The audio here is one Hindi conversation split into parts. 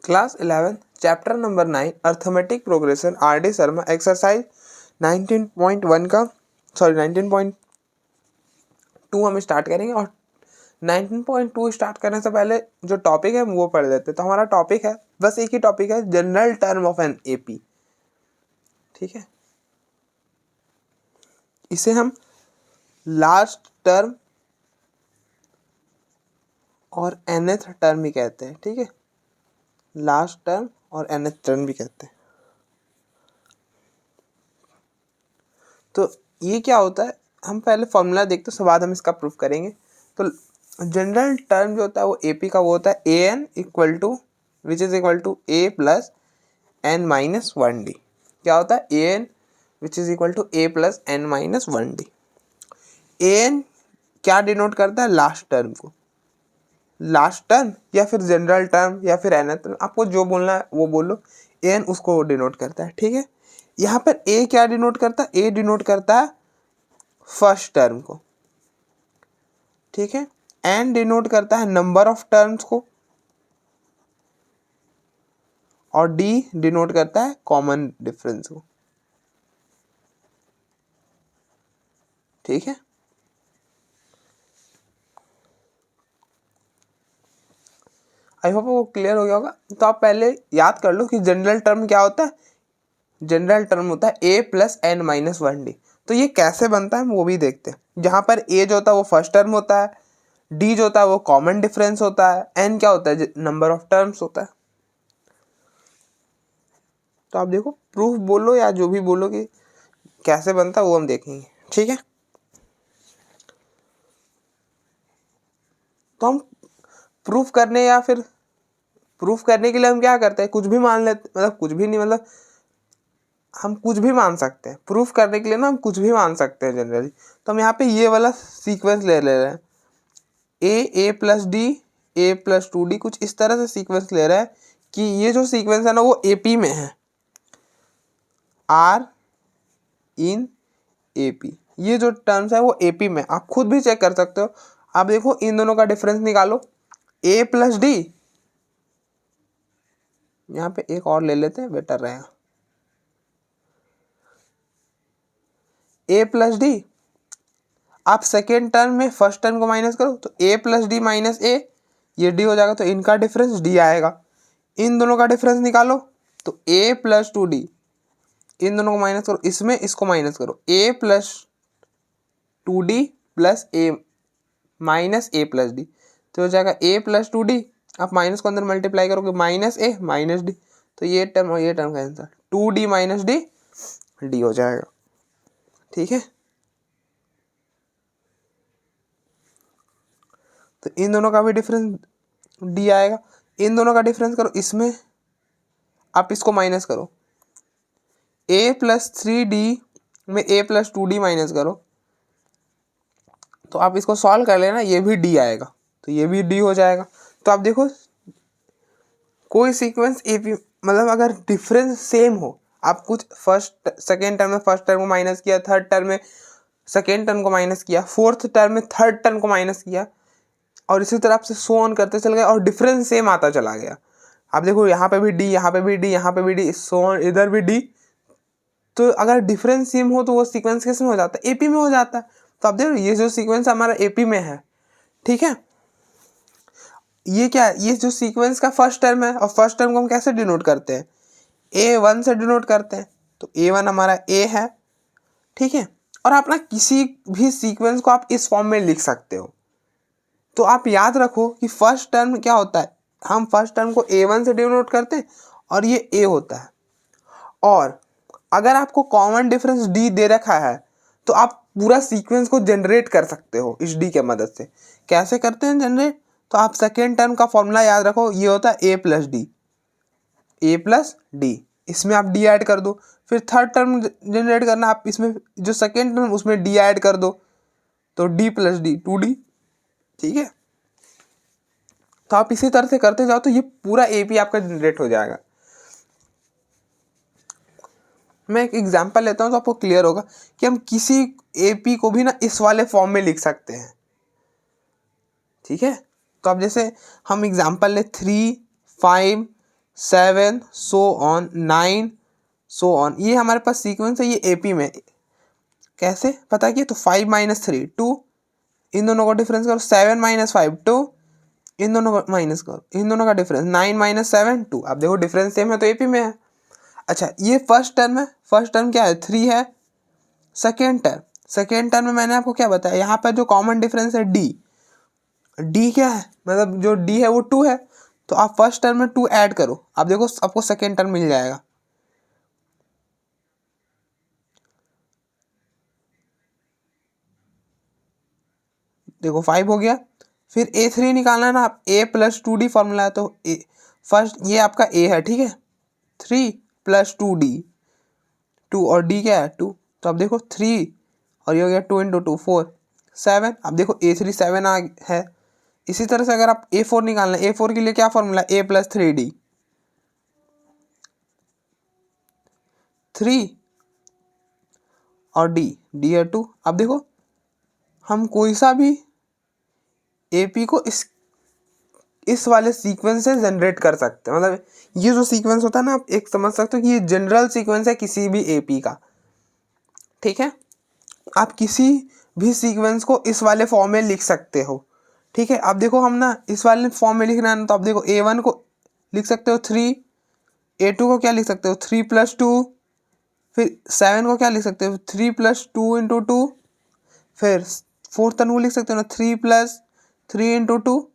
Class 11 chapter number 9 arithmetic progression RD. Sharma exercise 19.1 का 19.2 हम स्टार्ट करेंगे। और 19.2 स्टार्ट करने से पहले जो टॉपिक है वो पढ़ लेते हैं। तो हमारा टॉपिक है, बस एक ही टॉपिक है, general term of an AP. ठीक है, इसे हम लास्ट टर्म और nth टर्म भी कहते हैं। ठीक है, लास्ट टर्म और nth टर्म भी कहते हैं। तो ये क्या होता है, हम पहले फॉर्मूला देखते हैं, उसके बाद हम इसका प्रूफ करेंगे। तो जनरल टर्म जो होता है वो एपी का वो होता है A N equal to which is equal to A plus N minus 1 D. क्या होता है, A N which is equal to A plus N minus 1 D. A N क्या डिनोट करता है, लास्ट टर्म को। लास्ट टर्म या फिर जनरल टर्म या फिर एन टर्म, आपको जो बोलना है वो बोलो। ए एन उसको डिनोट करता है। ठीक है, यहाँ पर ए क्या डिनोट करता है, ए डिनोट करता है फर्स्ट टर्म को। ठीक है, एन डिनोट करता है नंबर ऑफ टर्म्स को, और डी डिनोट करता है कॉमन डिफरेंस को। ठीक है, आई होप वो क्लियर हो गया होगा। तो आप पहले याद कर लो कि जनरल टर्म क्या होता है। जनरल टर्म होता है A plus N minus 1 D. तो ये कैसे बनता है वो भी देखते हैं। जहाँ पर ए जो होता है वो फर्स्ट टर्म होता है, डी जो होता है वो कॉमन डिफरेंस होता है, एन क्या होता है, नंबर ऑफ टर्म्स होता है। तो आप देखो, प्रूफ बोलो या जो भी बोलो कि कैसे बनता है वो हम देखेंगे। ठीक है, तो हम प्रूफ करने या फिर प्रूफ करने के लिए हम क्या करते हैं, कुछ भी मान लेते, मतलब कुछ भी नहीं, मतलब हम कुछ भी मान सकते हैं। प्रूफ करने के लिए ना हम कुछ भी मान सकते हैं जनरली। तो हम यहाँ पे ये वाला सीक्वेंस ले रहे हैं, ए प्लस डी, ए प्लस 2 डी, कुछ इस तरह से सीक्वेंस ले रहा है कि ये जो सीक्वेंस है ना वो एपी में है, आर इन एपी। ये जो टर्म्स है वो एपी में, आप खुद भी चेक कर सकते हो। आप देखो, इन दोनों का डिफरेंस निकालो, ए प्लस डी, यहाँ पे एक और ले लेते हैं, बेटर रहेगा। ए प्लस डी, आप सेकेंड टर्म में फर्स्ट टर्म को माइनस करो तो ए प्लस डी माइनस ए, ये डी हो जाएगा, तो इनका डिफरेंस डी आएगा। इन दोनों का डिफरेंस निकालो तो ए प्लस 2 डी, इन दोनों को माइनस करो, इसमें इसको माइनस करो, ए प्लस 2 डी प्लस ए माइनस ए प्लस डी, तो हो जाएगा ए प्लस 2 डी। आप माइनस को अंदर मल्टीप्लाई करोगे, माइनस ए माइनस डी, तो ये टर्म और ये टर्म का answer 2 D minus D, D हो जाएगा। ठीक है, तो इन दोनों का भी डिफरेंस डी आएगा। इन दोनों का डिफरेंस करो, इसमें आप इसको माइनस करो, ए प्लस 3 डी में ए प्लस 2 डी माइनस करो, तो आप इसको सॉल्व कर लेना, ये भी डी आएगा, तो ये भी डी हो जाएगा। तो आप देखो, कोई सीक्वेंस एपी, मतलब अगर डिफरेंस सेम हो, आप कुछ फर्स्ट सेकेंड टर्म में फर्स्ट टर्म को माइनस किया, थर्ड टर्म में सेकेंड टर्म को माइनस किया, फोर्थ टर्म में थर्ड टर्म को माइनस किया, और इसी तरह से सो ऑन करते चल गए और डिफरेंस सेम आता चला गया। आप देखो, यहाँ पे भी डी, यहाँ पे भी डी, यहाँ पे भी डी, सो ऑन, इधर भी डी। तो अगर डिफरेंस सेम हो तो वो सीक्वेंस किस में हो जाता है, एपी में हो जाता है। तो आप देखो, ये जो सीक्वेंस हमारा एपी में है, ठीक है, ये क्या है, ये जो सीक्वेंस का फर्स्ट टर्म है, और फर्स्ट टर्म को हम कैसे डिनोट करते हैं, A1 से डिनोट करते हैं। तो A1 हमारा A है। ठीक है, और आप ना किसी भी सीक्वेंस को आप इस फॉर्म में लिख सकते हो। तो आप याद रखो कि फर्स्ट टर्म क्या होता है, हम फर्स्ट टर्म को A1 से डिनोट करते हैं और ये A होता है। और अगर आपको कॉमन डिफरेंस D दे रखा है तो आप पूरा सीक्वेंस को जनरेट कर सकते हो इस D के मदद से। कैसे करते हैं जनरेट, तो आप सेकेंड टर्म का फॉर्मूला याद रखो, ये होता है A plus D, A plus D, इसमें आप डी ऐड कर दो। फिर थर्ड टर्म जनरेट करना, आप इसमें जो सेकेंड टर्म उसमें डी ऐड कर दो, तो डी प्लस डी 2D। ठीक है, तो आप इसी तरह से करते जाओ तो ये पूरा एपी आपका जनरेट हो जाएगा। मैं एक एग्जांपल लेता हूँ तो आपको क्लियर होगा कि हम किसी एपी को भी ना इस वाले फॉर्म में लिख सकते हैं। ठीक है, तो अब जैसे हम एग्जांपल ले 3, 5, 7 सो ऑन 9 सो ऑन। ये हमारे पास सीक्वेंस है, ये एपी में। कैसे पता किया? तो 5 माइनस 3 2, इन दोनों का डिफरेंस करो, 7 माइनस 5 2, इन दोनों का माइनस करो, इन दोनों का डिफरेंस 9 माइनस 7 2। अब देखो डिफरेंस सेम है तो एपी में है। अच्छा ये फर्स्ट टर्म है, फर्स्ट टर्म क्या है? 3 है। सेकेंड टर्म में मैंने आपको क्या बताया, यहाँ पर जो कॉमन डिफरेंस है डी क्या है, मतलब जो डी है वो 2 है। तो आप फर्स्ट टर्म में 2 ऐड करो, आप देखो आपको सेकेंड टर्म मिल जाएगा। देखो 5 हो गया। फिर A3 निकालना है ना, आप A प्लस 2D फॉर्मूला है, तो फर्स्ट ये आपका A है, ठीक है, 3 प्लस 2D, 2 और D क्या है 2। तो अब देखो 3 और ये हो गया 2 इंटू 2 4 7। अब देखो A3 7 है। इसी तरह से अगर आप A4 निकालना है, A4 के लिए क्या फॉर्मूला? A प्लस 3D, 3 और D है 2। अब देखो हम कोई सा भी AP को इस वाले सीक्वेंस से जनरेट कर सकते हैं। मतलब ये जो सीक्वेंस होता है ना, आप एक समझ सकते हो कि ये जनरल सीक्वेंस है किसी भी AP का, ठीक है। आप किसी भी सीक्वेंस को इस वाले फॉर्म में लिख सकते हो, ठीक है। अब देखो हम ना इस वाले फॉर्म में लिखना है ना, तो आप देखो A1 को लिख सकते हो 3, A2 को क्या लिख सकते हो 3 प्लस 2, फिर 7 को क्या लिख सकते हो 3 प्लस 2 इंटू 2, फिर फोर्थ टर्म को लिख सकते हो ना 3 प्लस 3 इंटू 2।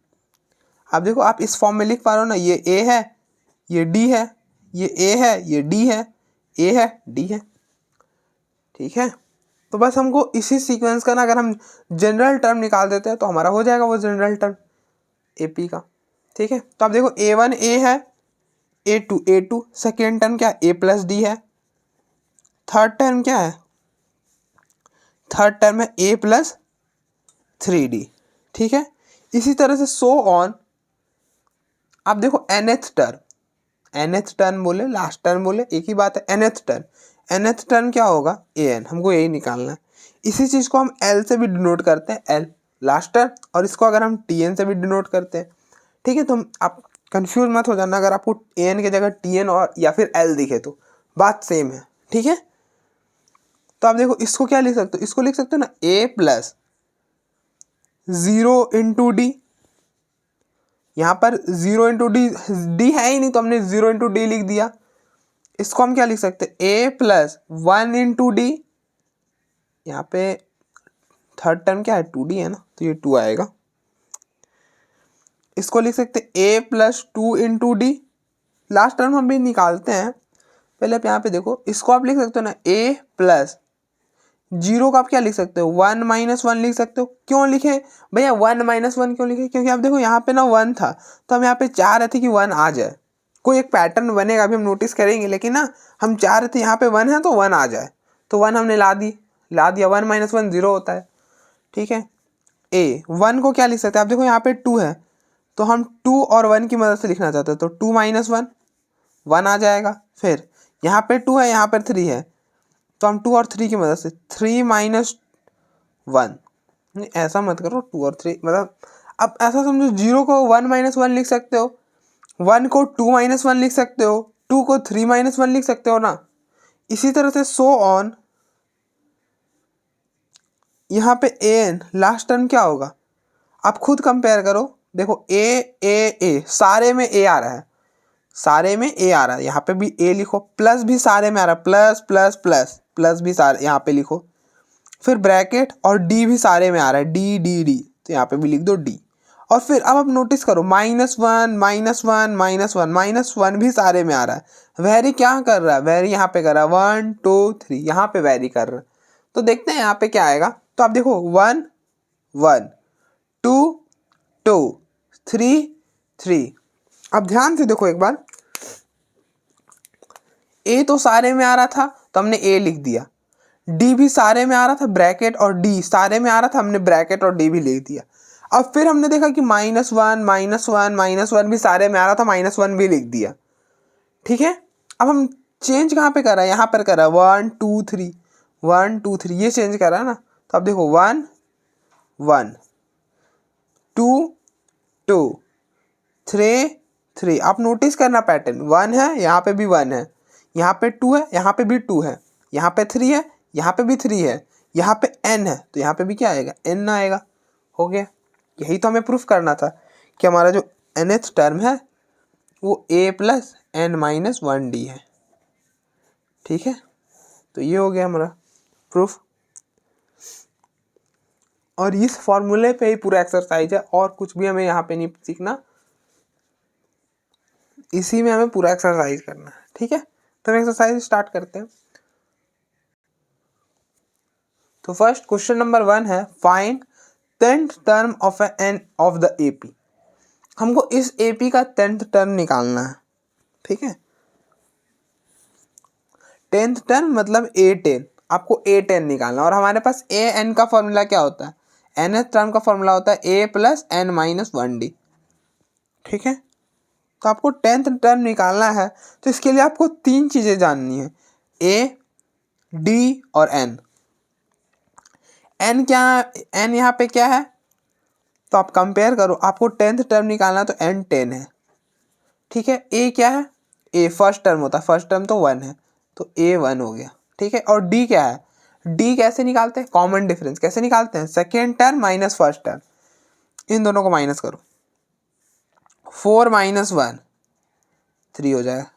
अब देखो आप इस फॉर्म में लिख पा रहे हो ना, ये A है, ये D है, ये A है, ये D है, A है D है, ठीक है। तो बस हमको इसी सीक्वेंस का ना अगर हम जनरल टर्म निकाल देते हैं तो हमारा हो जाएगा वो जनरल टर्म AP का, ठीक है। तो आप देखो A1 A है, A2 सेकेंड टर्म क्या है A प्लस D है, थर्ड टर्म क्या है, थर्ड टर्म है A प्लस 3D, ठीक है। इसी तरह से सो ऑन। आप देखो nth टर्म बोले लास्ट टर्म बोले एक ही बात है। nth टर्म क्या होगा an, हमको यही निकालना है। इसी चीज़ को हम l से भी डिनोट करते हैं, l लास्ट टर्म, और इसको अगर हम tn से भी डिनोट करते हैं, ठीक है। तो आप कंफ्यूज मत हो जाना, अगर आपको an की जगह tn और या फिर l दिखे तो बात सेम है, ठीक है। तो आप देखो इसको क्या लिख सकते हो, इसको लिख सकते हो ना a प्लस 0 इंटू डी। यहाँ पर 0 इंटू डी है ही नहीं, तो हमने 0 इंटू डी लिख दिया। इसको हम क्या लिख सकते हैं A प्लस 1 इंटू डी। यहाँ पे थर्ड टर्म क्या है 2D है ना, तो ये 2 आएगा। इसको लिख सकते हैं A plus 2 into D. Last term हम भी निकालते हैं, पहले आप यहाँ पे देखो, इसको आप लिख सकते हो ना A प्लस 0 का आप क्या लिख सकते हो 1 माइनस 1 लिख सकते हो। क्यों लिखे भैया 1 माइनस 1 क्यों लिखे? क्योंकि आप देखो यहाँ पे ना 1 था, तो हम यहाँ पे चाह रहे थे कि 1 आ जाए। कोई एक पैटर्न बनेगा, अभी हम नोटिस करेंगे, लेकिन ना हम चाह रहे थे यहाँ पे 1 है तो 1 आ जाए, तो 1 हमने ला दिया। 1 माइनस 1 0 होता है, ठीक है। A1 को क्या लिख सकते हैं, आप देखो यहाँ पे 2 है, तो हम 2 और 1 की मदद से लिखना चाहते हैं, तो 2 माइनस 1 आ जाएगा। फिर यहाँ पे 2 है, यहाँ पर 3 है, तो हम 2 और 3 की मदद से 3 माइनस 1, नहीं ऐसा मत करो 2 और 3, मतलब अब ऐसा समझो 0 को 1 माइनस 1 लिख सकते हो, 1 को 2 माइनस 1 लिख सकते हो, 2 को 3 माइनस 1 लिख सकते हो ना। इसी तरह से सो ऑन। यहाँ पे an लास्ट टर्म क्या होगा, आप खुद कंपेयर करो। देखो a सारे में a आ रहा है, सारे में a आ रहा है, यहाँ पे भी a लिखो, प्लस भी सारे में आ रहा है, प्लस प्लस प्लस प्लस भी सारे यहाँ पे लिखो, फिर ब्रैकेट, और d भी सारे में आ रहा है, d, तो यहाँ पे भी लिख दो d। और फिर अब आप नोटिस करो -1 -1 -1 -1 भी सारे में आ रहा है। वेरी क्या कर रहा है, वेरी यहाँ पे कर रहा है 1 2 3, यहाँ पे वेरी कर रहा है। तो देखते हैं यहाँ पे क्या आएगा। तो आप देखो 1 1 2 2 3 3। अब ध्यान से देखो एक बार, ए तो सारे में आ रहा था तो हमने ए लिख दिया, डी भी सारे में आ रहा था ब्रैकेट, और डी सारे में आ रहा था, हमने ब्रैकेट और डी भी लिख दिया। अब फिर हमने देखा कि -1 भी सारे में आ रहा था, -1 भी लिख दिया, ठीक है। अब हम चेंज कहाँ पे कर रहा है, यहाँ पर कर रहा है 1 2 3 1 2 3, ये चेंज कर रहा है ना। तो अब देखो 1 1 2 2 3 3। आप नोटिस करना पैटर्न, 1 है, यहाँ पे भी 1 है, यहाँ पे 2 है, यहाँ पे भी 2 है, यहाँ पे 3 है, यहाँ पे भी 3 है, यहाँ पे n है, तो यहाँ पे भी क्या आएगा, n आएगा। हो गया। यही तो हमें प्रूफ करना था कि हमारा जो nth टर्म है वो a plus n minus 1d है। ठीक है, तो ये हो गया हमारा प्रूफ। और इस फॉर्मूले पे ही पूरा एक्सरसाइज है, और कुछ भी हमें यहाँ पे नहीं सीखना, इसी में हमें पूरा एक्सरसाइज करना है। ठीक है, तो हम एक्सरसाइज स्टार्ट करते हैं। तो फर्स्ट क्वेश्चन नंबर 1 है, find 10th term of an of the AP. हमको इस एपी का 10th टर्म निकालना है। ठीक है, 10th टर्म मतलब A10, आपको A10 निकालना, और हमारे पास AN का फॉर्मूला क्या होता है, nth टर्म का फॉर्मूला होता है A plus n minus 1d। ठीक है, तो आपको 10th टर्म निकालना है, तो इसके लिए आपको 3 चीज़ें जाननी है, A, D और N। N क्या, N यहाँ पे क्या है, तो आप कंपेयर करो, आपको 10th टर्म निकालना है तो N 10 है। ठीक है, A क्या है, A फर्स्ट टर्म होता है, फर्स्ट टर्म तो 1 है, तो A 1 हो गया। ठीक है, और D क्या है, D कैसे निकालते हैं, कॉमन डिफरेंस कैसे निकालते हैं, second term minus first term, इन दोनों को माइनस करो, 4 माइनस 1 3 हो जाएगा।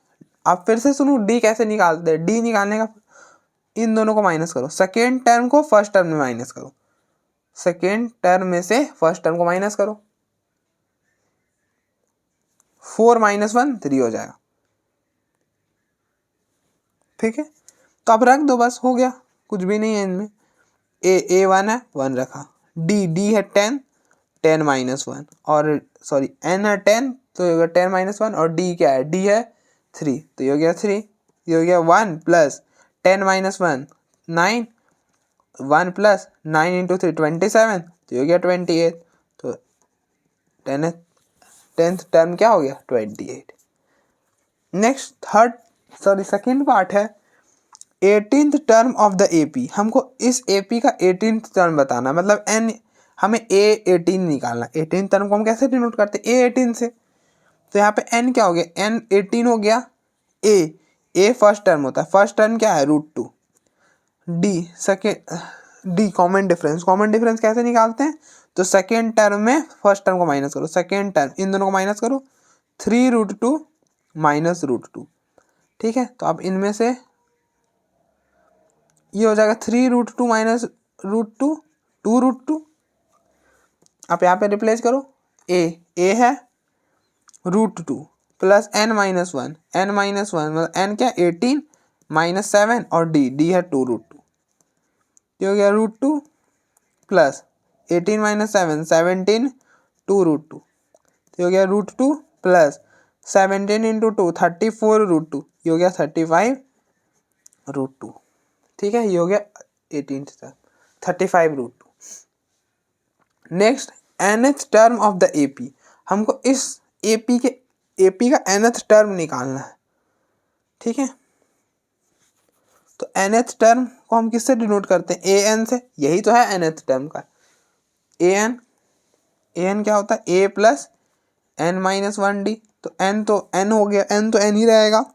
अब फिर से सुनो, D कैसे निकालते हैं, D निकालने का इन दोनों को माइनस करो, सेकेंड टर्म को फर्स्ट टर्म में माइनस करो, सेकेंड टर्म में से फर्स्ट टर्म को माइनस करो, 4 माइनस 1 3 हो जाएगा। ठीक है, तो आप रख दो, बस हो गया, कुछ भी नहीं है इनमें। ए 1 है, 1 रखा, डी है 10, 10 माइनस 1, और सॉरी n है 10, तो ये हो गया 10 माइनस 1, और डी क्या है, डी है 3, तो ये हो गया 3, ये हो गया 1 प्लस 10 माइनस 1 9, 1 प्लस 9 इंटू 3 27, तो ये हो गया 28, तो 10th टर्म क्या हो गया, 28। नेक्स्ट सेकेंड पार्ट है 18th term of the AP. हमको इस एपी का 18th टर्म बताना, मतलब एन, हमें A18 निकालना। 18th टर्म को हम कैसे डिनोट करते हैं, A18 से, तो यहाँ पे n क्या हो गया, N18 हो गया। A फर्स्ट टर्म होता है, फर्स्ट टर्म क्या है, √2। D common difference, common difference कैसे निकालते हैं, तो सेकेंड टर्म में फर्स्ट टर्म को माइनस करो, सेकेंड टर्म इन दोनों को माइनस करो, 3√2 माइनस √2। ठीक है, तो अब इनमें से ये हो जाएगा 3√2 माइनस √2, 2√2। आप यहाँ पे रिप्लेस करो, ए है √2 plus n minus 1, n minus 1 मतलब n क्या, 18 माइनस 7, और डी है 2√2, ये हो गया √2 प्लस 18 माइनस 7 17, 2√2, ये हो गया √2 प्लस 17 इंटू 2 34√2, ये हो गया 35√2। ठीक है, ये हो गया 18 35√2। Next nth term of the AP, हमको इस एपी का nth टर्म निकालना है। ठीक है, तो nth टर्म को हम किससे डिनोट करते हैं, an से, यही तो है nth टर्म का an क्या होता है, a plus n minus 1d, तो n हो गया, n तो n ही रहेगा।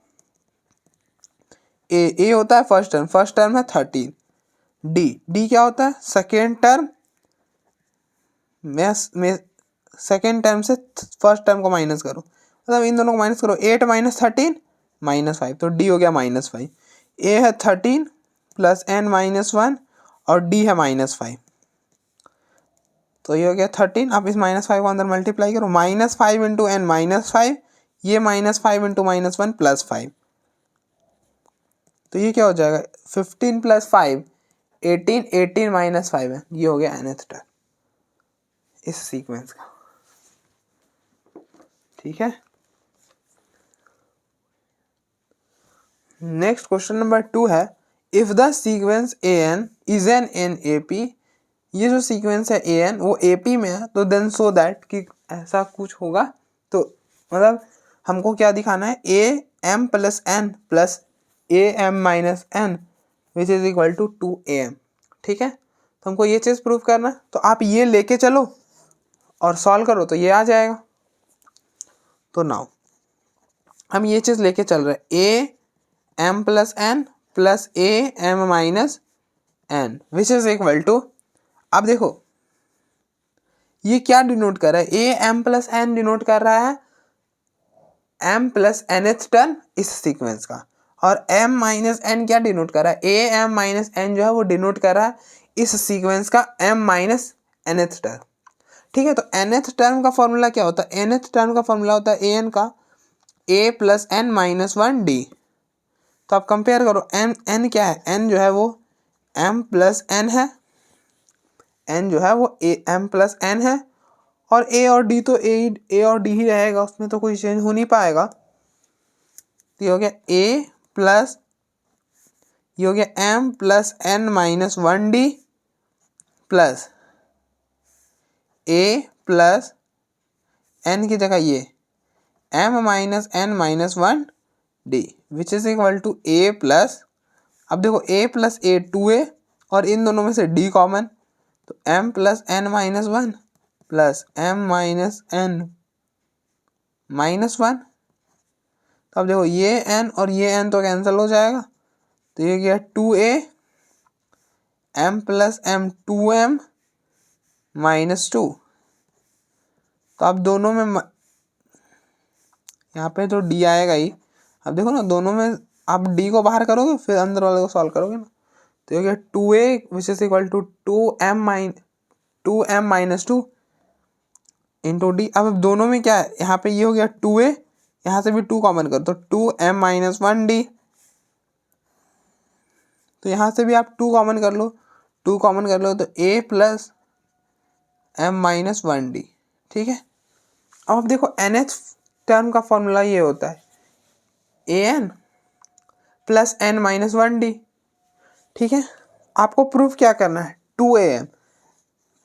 a होता है फर्स्ट टर्म है 13, d क्या होता है, सेकेंड टर्म में सेकेंड टर्म से फर्स्ट टर्म को माइनस करो, मतलब इन दोनों को माइनस करो, 8 माइनस 13 माइनस 5, तो d हो गया -5। a है 13 प्लस n माइनस 1, और d है -5, तो ये हो गया 13। आप इस -5 को अंदर मल्टीप्लाई करो, -5 इंटू n -5, ये -5 इंटू -1 प्लस 5, तो ये क्या हो जाएगा, 15 प्लस 5 18, 18 माइनस 5 है, ये हो गया nth टर्म इस सीक्वेंस का। ठीक है, नेक्स्ट क्वेश्चन नंबर 2 है, if the sequence an is an in AP, ये जो सीक्वेंस है an वो AP में है, तो देन सो दैट कि ऐसा कुछ होगा, तो मतलब हमको क्या दिखाना है, am plus n plus am minus n which is equal to 2am। ठीक है, तो हमको ये चीज़ प्रूव करना है, तो आप ये लेके चलो और सॉल्व करो तो ये आ जाएगा। तो नाउ हम ये चीज़ लेके चल रहे हैं a m plus n plus a m minus n which is equal to, अब देखो ये क्या डिनोट कर रहा है, a m plus n denote कर रहा है एम प्लस nth टर्म इस सीक्वेंस का, और m माइनस एन क्या डिनोट कर रहा है, ए एम माइनस एन जो है वो डिनोट कर रहा है इस सीक्वेंस का m माइनस nth टर्म। ठीक है, तो nth टर्म का फॉर्मूला क्या होता है, nth टर्म का फॉर्मूला होता है an का a plus N minus one d. तो आप कंपेयर करो, n क्या है, n जो है वो m प्लस एन है, n जो है वो m प्लस एन है, और a और d तो a और d ही रहेगा, उसमें तो कोई चेंज हो नहीं पाएगा। तो ये हो गया a प्लस, ये हो गया m plus N minus one d plus a plus n की जगह ये m minus n minus one d which is equal to a plus, अब देखो a प्लस ए 2a और इन दोनों में से d कॉमन, तो m plus N minus one plus m minus n minus one. तो अब देखो ये n और ये n तो कैंसिल हो जाएगा, तो ये गया 2a m plus M 2m minus 2। तो अब दोनों में यहाँ पे तो d आएगा ही, अब देखो ना दोनों में आप d को बाहर करोगे फिर अंदर वाले को सॉल्व करोगे ना, तो ये गया 2a which is equal to 2m minus 2 into d. अब दोनों में क्या है, यहाँ पे ये हो गया 2a, यहाँ से भी 2 कॉमन करो तो 2m माइनस वन डी, तो यहाँ से भी आप 2 कॉमन कर लो, 2 कॉमन कर लो तो a plus m minus one d. ठीक है, अब आप देखो nth टर्म का फॉर्मूला ये होता है an plus N minus one d. ठीक है, आपको प्रूफ क्या करना है, 2am,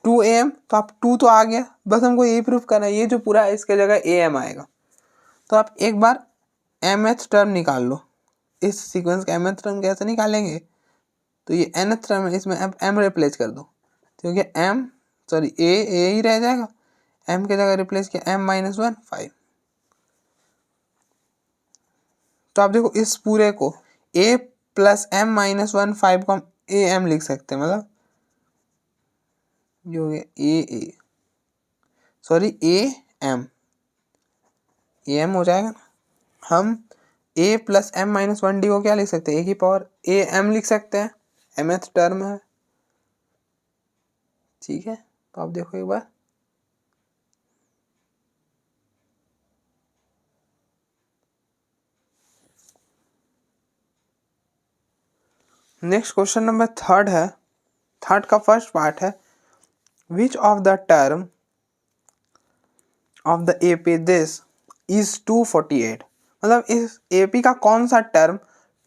2am तो आप 2 तो आ गया, बस हमको यही प्रूफ करना है, ये जो पूरा है इसके जगह am आएगा। तो आप एक बार mth टर्म निकाल लो, इस सीक्वेंस का mth टर्म कैसे निकालेंगे, तो ये nth टर्म है, इसमें अब m रिप्लेस कर दो, क्योंकि m सॉरी a ही रह जाएगा, m के जगह रिप्लेस किया m माइनस वन 5। तो आप देखो इस पूरे को a plus m minus one 5 को हम a m लिख सकते हैं, मतलब ये हो गया a सॉरी a m हो जाएगा ना। हम a plus m minus one d को क्या लिख सकते हैं, a की पावर a m लिख सकते हैं, mth टर्म है। ठीक है, तो आप देखो एक बार, नेक्स्ट क्वेश्चन नंबर थर्ड है, थर्ड का फर्स्ट पार्ट है, which of the term of the AP this is 248, मतलब इस AP का कौन सा टर्म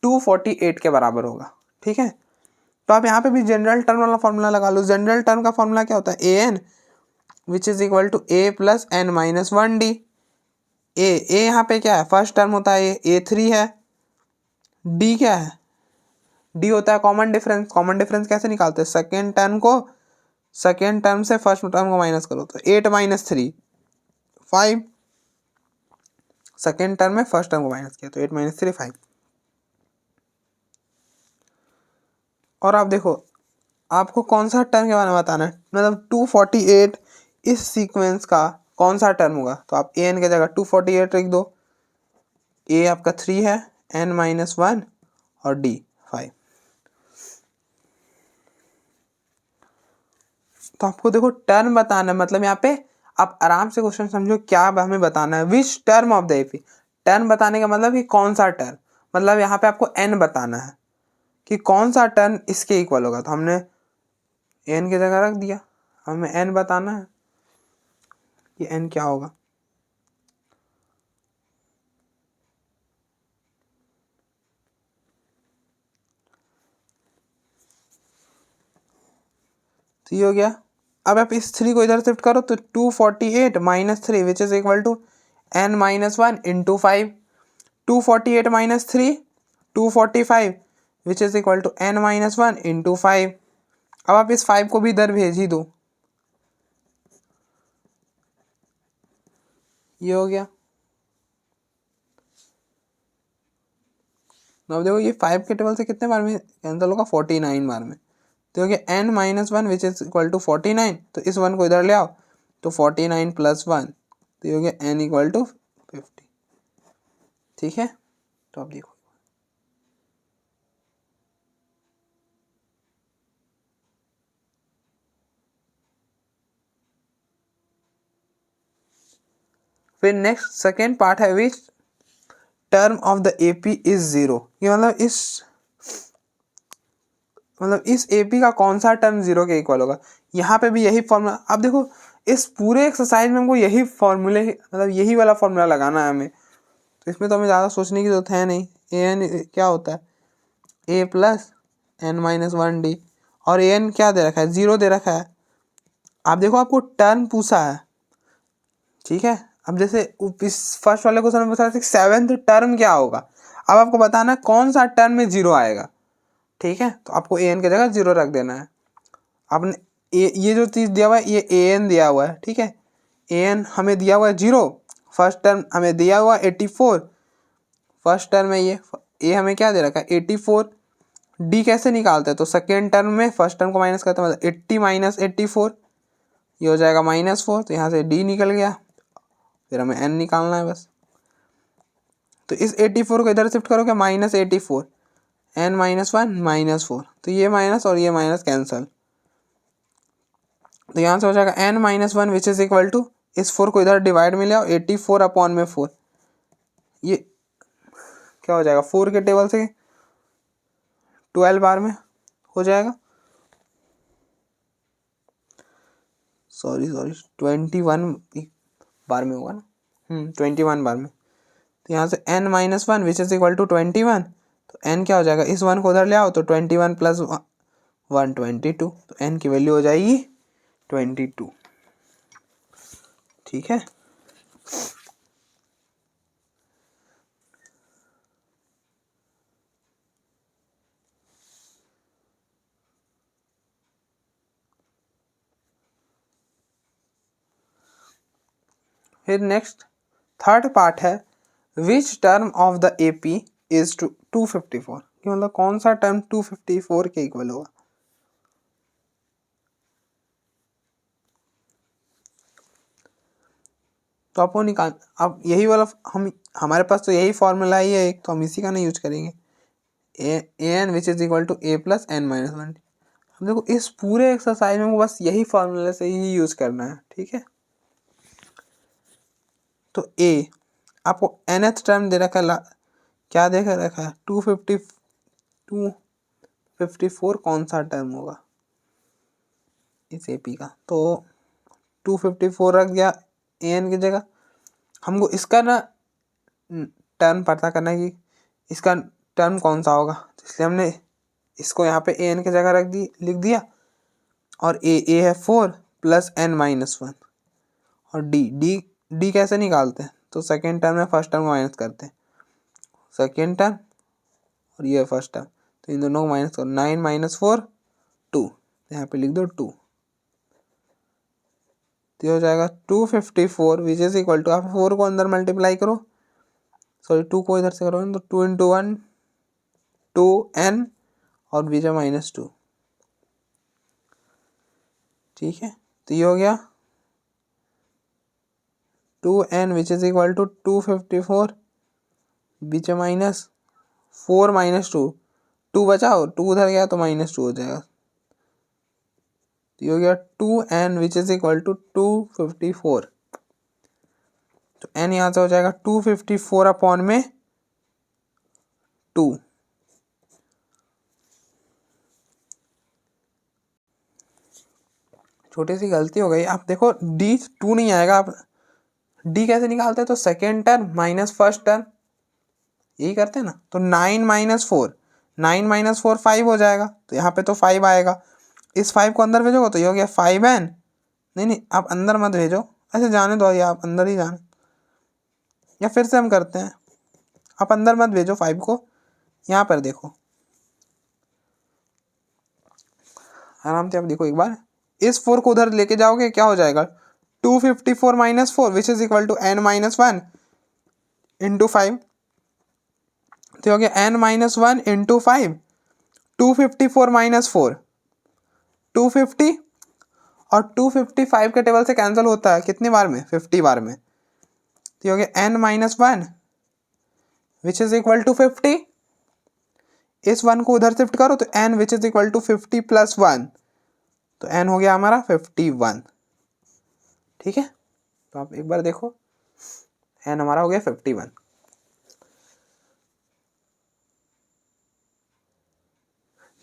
248 के बराबर होगा। ठीक है, तो आप यहाँ पे भी जनरल टर्म वाला फॉर्मूला लगा लो। जनरल टर्म का फॉर्मूला क्या होता है, an which is equal to a plus N minus one D. A यहाँ पे क्या है, फर्स्ट टर्म होता है a3 है, d क्या है, d होता है कॉमन डिफरेंस। कॉमन डिफरेंस कैसे निकालते हैं, सेकेंड टर्म को, सेकेंड टर्म से फर्स्ट टर्म को माइनस करो, तो 8 माइनस 3 5, सेकेंड टर्म में फर्स्ट टर्म को माइनस किया तो 8 माइनस 3 5। और आप देखो आपको कौन सा टर्म के बारे में बताना है, मतलब 248 इस सीक्वेंस का कौन सा टर्म होगा, तो आप an के जगह 248 लिख दो, a आपका 3 है, n माइनस वन और d 5। तो आपको देखो टर्म बताना है, मतलब यहाँ पे आप आराम से क्वेश्चन समझो क्या हमें बताना है, which term of the AP। Term बताने का मतलब कि कौन सा टर्म, मतलब यहाँ पे आपको n बताना है कि कौन सा टर्म इसके इक्वल होगा, तो हमने n की जगह रख दिया, हमें n बताना है कि n क्या होगा। तो ये हो गया, अब आप इस 3 को इधर शिफ्ट करो तो 248 minus 3 which is equal to n minus one into 5, 248 minus 3 245 which is equal to n minus one into 5। अब आप इस 5 को भी इधर भेज ही दो, ये हो गया। तो अब देखो ये 5 के टेबल से कितने बार में कैंसिल होगा, 49 बार में। तो हो गया n minus one which is equal to 49। तो इस वन को इधर ले आओ तो 49 प्लस 1, तो ये हो गया n इक्वल टू 50। ठीक है, तो अब देखो फिर नेक्स्ट सेकेंड पार्ट है which term of the AP is 0। ये मतलब इस एपी का कौन सा टर्म 0 के इक्वल होगा। यहाँ पे भी यही फॉर्मूला। अब देखो इस पूरे एक्सरसाइज में हमको यही फॉर्मूले मतलब यही वाला फॉर्मूला लगाना है हमें, तो इसमें तो हमें ज़्यादा सोचने की जरूरत है नहीं। ए एन क्या होता है, A plus N minus one D, और ए एन क्या दे रखा है, 0 दे रखा है। आप देखो आपको टर्म पूछा है, ठीक है। अब जैसे इस फर्स्ट वाले क्वेश्चन में पूछा था सेवेंथ टर्म क्या होगा। अब आपको बताना है कौन सा टर्म में 0 आएगा, ठीक है। तो आपको ए एन की जगह 0 रख देना है। आपने ये जो चीज़ दिया हुआ है ये ए एन दिया हुआ है, ठीक है। ए एन हमें दिया हुआ है 0, फर्स्ट टर्म हमें दिया हुआ है 84, फर्स्ट टर्म है ये। ए हमें क्या दे रखा है 84। डी कैसे निकालते हैं, तो सेकेंड टर्म में फर्स्ट टर्म को माइनस करते हैं, मतलब 80 माइनस 84, ये हो जाएगा -4। तो यहाँ से डी निकल गया, फिर हमें एन निकालना है बस। तो इस 84 को इधर शिफ्ट करोगे -84, एन माइनस वन -4, तो ये माइनस और ये माइनस कैंसल। तो यहाँ से हो जाएगा n minus one which is equal to, इस 4 को इधर डिवाइड में ले आओ, 84 अपॉन में 4, ये क्या हो जाएगा 4 के टेबल से 12 बार में हो जाएगा, सॉरी 21 बार में होगा ना, 21 बार में। तो यहाँ से n minus one which is equal to 21, तो n क्या हो जाएगा, इस 1 को उधर ले आओ तो 21 प्लस 1 22, तो n की वैल्यू हो जाएगी 22। ठीक है, फिर नेक्स्ट थर्ड पार्ट है which term of the AP is 254। कि मतलब कौन सा टर्म 254 के इक्वल होगा। तो आपको निकाल, अब यही वाला हम हमारे पास तो यही फॉर्मूला ही है एक, तो हम इसी का नहीं यूज करेंगे। A N which is equal to A plus N minus one. हम देखो इस पूरे एक्सरसाइज में बस यही फॉर्मूला से ही यूज करना है, ठीक है। तो ए आपको nth टर्म दे रखा है, क्या दे रखा है 254 कौन सा टर्म होगा इस एपी का। तो 254 रख दिया एन की जगह। हमको इसका ना टर्म पता करना है कि इसका टर्म कौन सा होगा, इसलिए हमने इसको यहाँ पे एन की जगह लिख दिया। और ए है 4 प्लस n माइनस वन, और डी कैसे निकालते हैं, तो सेकेंड टर्म में फर्स्ट टर्म को माइनस करते हैं, सेकेंड टर्म और ये फर्स्ट टर्म, तो इन दोनों को माइनस करो, 9 माइनस 4 2, यहाँ पे लिख दो 2। तो हो जाएगा 254 विच इज इक्वल टू, आप 4 को अंदर मल्टीप्लाई करो, सॉरी 2 को इधर से करो, तो 2 इंटू 1 2n और बीच में -2। ठीक है, तो ये हो गया 2n which is equal to 254, बीच में -4 -2, 2 बचाओ, 2 उधर गया तो -2 हो जाएगा। तो ये हो गया 2n which is equal to 254। तो n यहाँ से हो जाएगा 254 अपॉन में 2। छोटी सी गलती हो गई, आप देखो d 2 नहीं आएगा, आप d कैसे निकालते हैं, तो second term minus first term, यही करते हैं ना। तो 9 माइनस 4, 9 माइनस 4 5 हो जाएगा, तो यहाँ पे तो 5 आएगा, इस 5 को अंदर भेजोगे तो ये हो गया 5n। नहीं आप अंदर मत भेजो, ऐसे जाने दो, या आप अंदर ही जाने, या फिर से हम करते हैं, आप अंदर मत भेजो 5 को, यहाँ पर देखो आराम से, आप देखो एक बार, इस 4 को उधर लेके जाओगे क्या हो जाएगा 254 minus 4 which is equal to n minus one into 5। तो हो गया n माइनस 1 इंटू 5, 254 माइनस 4, 250, और 255 के टेबल से कैंसिल होता है कितनी बार में, 50 बार में। तो हो गया n minus 1 which is equal to 50, इस 1 को उधर शिफ्ट करो तो n which is equal to 50 plus 1, तो n हो गया हमारा 51। ठीक है, तो आप एक बार देखो n हमारा हो गया 51।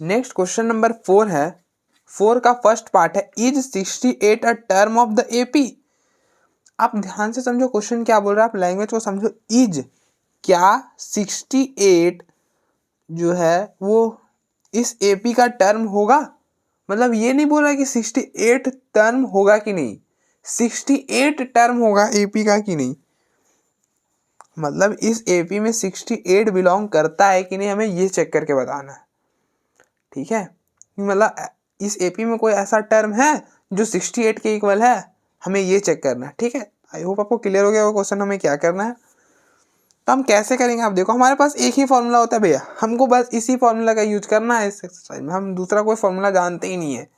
नेक्स्ट क्वेश्चन नंबर 4 है, 4 का फर्स्ट पार्ट है is 68 a term of the AP. आप ध्यान से समझो क्वेश्चन क्या बोल रहा है, आप लैंग्वेज को समझो। इज, क्या 68 जो है वो इस एपी का टर्म होगा, मतलब ये नहीं बोल रहा है कि 68 टर्म होगा कि नहीं, 68 टर्म होगा एपी का कि नहीं, मतलब इस एपी में 68 बिलोंग करता है कि नहीं, हमें ये चेक करके बताना है। ठीक है, मतलब इस एपी में कोई ऐसा टर्म है जो 68 के इक्वल है, हमें ये चेक करना है। ठीक है, आई होप आपको क्लियर हो गया वो क्वेश्चन हमें क्या करना है। तो हम कैसे करेंगे, आप देखो हमारे पास एक ही फॉर्मूला होता है भैया, हमको बस इसी फॉर्मूला का यूज करना है इस एक्सरसाइज में, हम दूसरा कोई फॉर्मूला जानते ही नहीं है।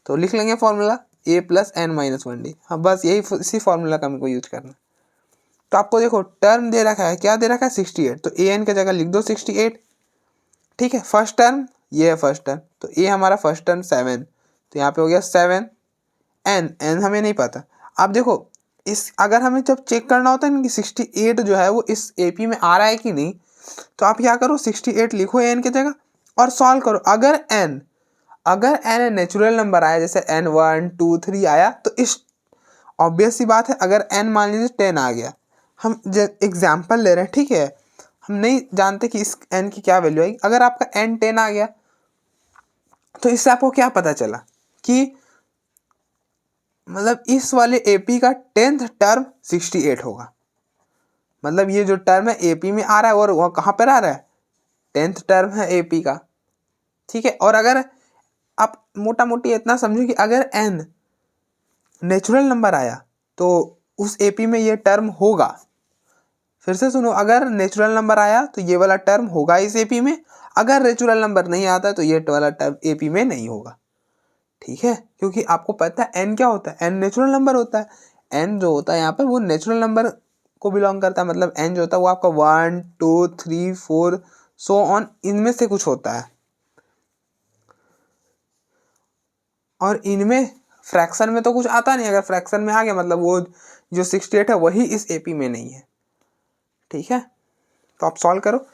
तो लिख लेंगे formula a plus N minus 1d, हाँ बस यही इसी फॉर्मूला का हमको यूज करना है। तो आपको देखो टर्म दे रखा है, क्या दे रखा है 68, तो a n की जगह लिख दो 68। ठीक है, फर्स्ट टर्म ये है फर्स्ट टर्म, तो a हमारा फर्स्ट टर्म 7, तो यहाँ पे हो गया 7, n हमें नहीं पता। आप देखो इस अगर हमें जब चेक करना होता है ना कि 68 जो है वो इस एपी में आ रहा है कि नहीं, तो आप क्या करो 68 लिखो n की जगह और सॉल्व करो। अगर n नेचुरल नंबर आया, जैसे n 1 2 3 आया, तो इस ऑब्वियस सी बात है अगर n मान लीजिए 10 आ गया, हम एग्जाम्पल ले रहे हैं, ठीक है, हम नहीं जानते कि इस n की क्या वैल्यू आएगी। अगर आपका n 10 आ गया तो इससे आपको क्या पता चला कि मतलब इस वाले एपी का 10th टर्म 68 होगा, मतलब ये जो टर्म है एपी में आ रहा है और वह कहाँ पर आ रहा है, 10th टर्म है एपी का। ठीक है, और अगर आप मोटा मोटी इतना समझो कि अगर n नेचुरल नंबर आया तो उस एपी में ये टर्म होगा। फिर से सुनो, अगर नेचुरल नंबर आया तो ये वाला टर्म होगा इस एपी में, अगर नेचुरल नंबर नहीं आता तो ये वाला टर्म एपी में नहीं होगा। ठीक है, क्योंकि आपको पता है n क्या होता है, n नेचुरल नंबर होता है। n जो होता है यहाँ पे वो नेचुरल नंबर को बिलोंग करता है, मतलब n जो होता है वो आपका 1 2 3 4 सो ऑन इनमें से कुछ होता है, और इनमें फ्रैक्शन में तो कुछ आता नहीं। अगर फ्रैक्शन में आ गया मतलब वो जो 68 है वही इस एपी में नहीं है। ठीक है, तो आप सॉल्व करो,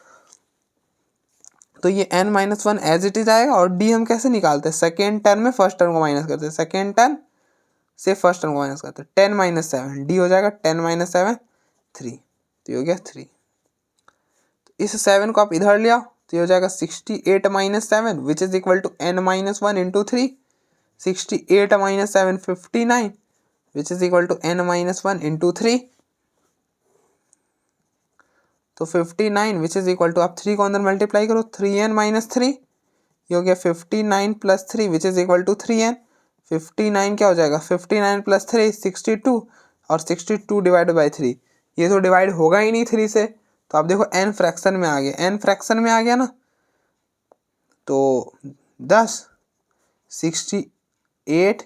तो ये n minus 1 as it is आएगा, और d हम कैसे निकालते हैं, सेकेंड टर्म में फर्स्ट टर्म को माइनस करते हैं, सेकेंड टर्म से फर्स्ट टर्म को माइनस करते हैं, 10 माइनस 7 d हो जाएगा 10 माइनस 7 3, तो ये हो गया 3। तो इस 7 को आप इधर ले आओ तो ये हो जाएगा 68 minus 7 which is equal to n minus 1 into 3, 68 minus 7 59 which is equal to n minus 1 into 3, तो 59 विच इज इक्वल टू आप 3 को अंदर मल्टीप्लाई करो, 3n माइनस 3, ये हो गया 59 plus 3 which is equal to 3n। 59 क्या हो जाएगा, 59 प्लस 3 62, और 62 डिवाइड बाई 3, ये तो डिवाइड होगा ही नहीं 3 से, तो आप देखो n फ्रैक्शन में आ गया, n फ्रैक्शन में आ गया ना, तो 10 68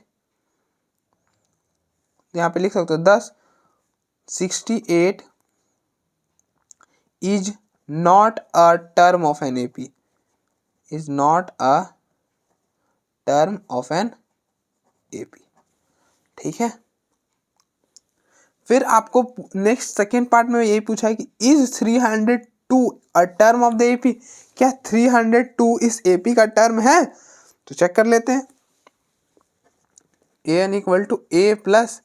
यहाँ पे लिख सकते हो 10 68 is not a term of an AP, is not a term of an AP। ठीक है, फिर आपको नेक्स्ट सेकेंड पार्ट में यही पूछा है कि is 302 a term of the AP, क्या 302 इस एपी का टर्म है, तो चेक कर लेते हैं। an equal to a plus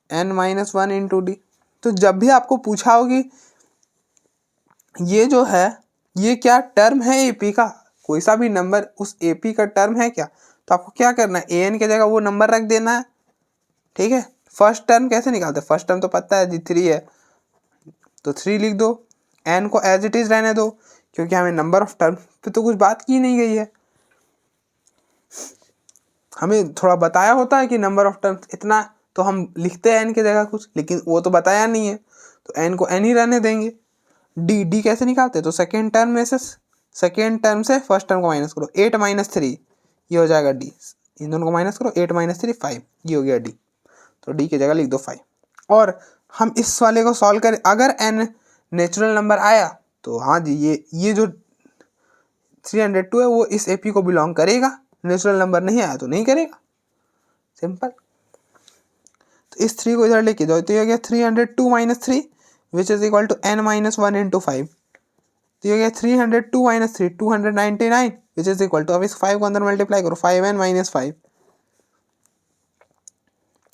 N minus 1 into d. तो जब भी आपको पूछा होगी ये जो है ये क्या टर्म है एपी का, कोई सा भी नंबर उस एपी का टर्म है क्या, तो आपको क्या करना है, an की जगह वो नंबर रख देना है। ठीक है, फर्स्ट टर्म कैसे निकालते हैं, फर्स्ट टर्म तो पता है जी 3 है, तो 3 लिख दो, n को एज इट इज रहने दो, क्योंकि हमें नंबर ऑफ टर्म पे तो कुछ बात की नहीं गई है, हमें थोड़ा बताया होता है कि नंबर ऑफ टर्म इतना, तो हम लिखते हैं n की जगह कुछ, लेकिन वो तो बताया नहीं है, तो n को n ही रहने देंगे। डी कैसे निकालते हैं, तो सेकेंड टर्म से फर्स्ट टर्म को माइनस करो, 8 माइनस 3 ये हो जाएगा डी, इन दोनों को माइनस करो, 8 माइनस 3 5 ये हो गया डी, तो डी की जगह लिख दो 5। और हम इस वाले को सॉल्व करें, अगर एन नेचुरल नंबर आया तो हाँ जी ये जो 302 है वो इस एपी को बिलोंग करेगा, नेचुरल नंबर नहीं आया तो नहीं करेगा, सिंपल। तो इस 3 को इधर लेके जाओ, तो ये हो गया 302 minus 3 which is equal to n minus 1 into 5, तो ये हो गया 302 minus 3 299 which is equal to, अब इस 5 को अंदर मल्टीप्लाई करो, 5n माइनस 5,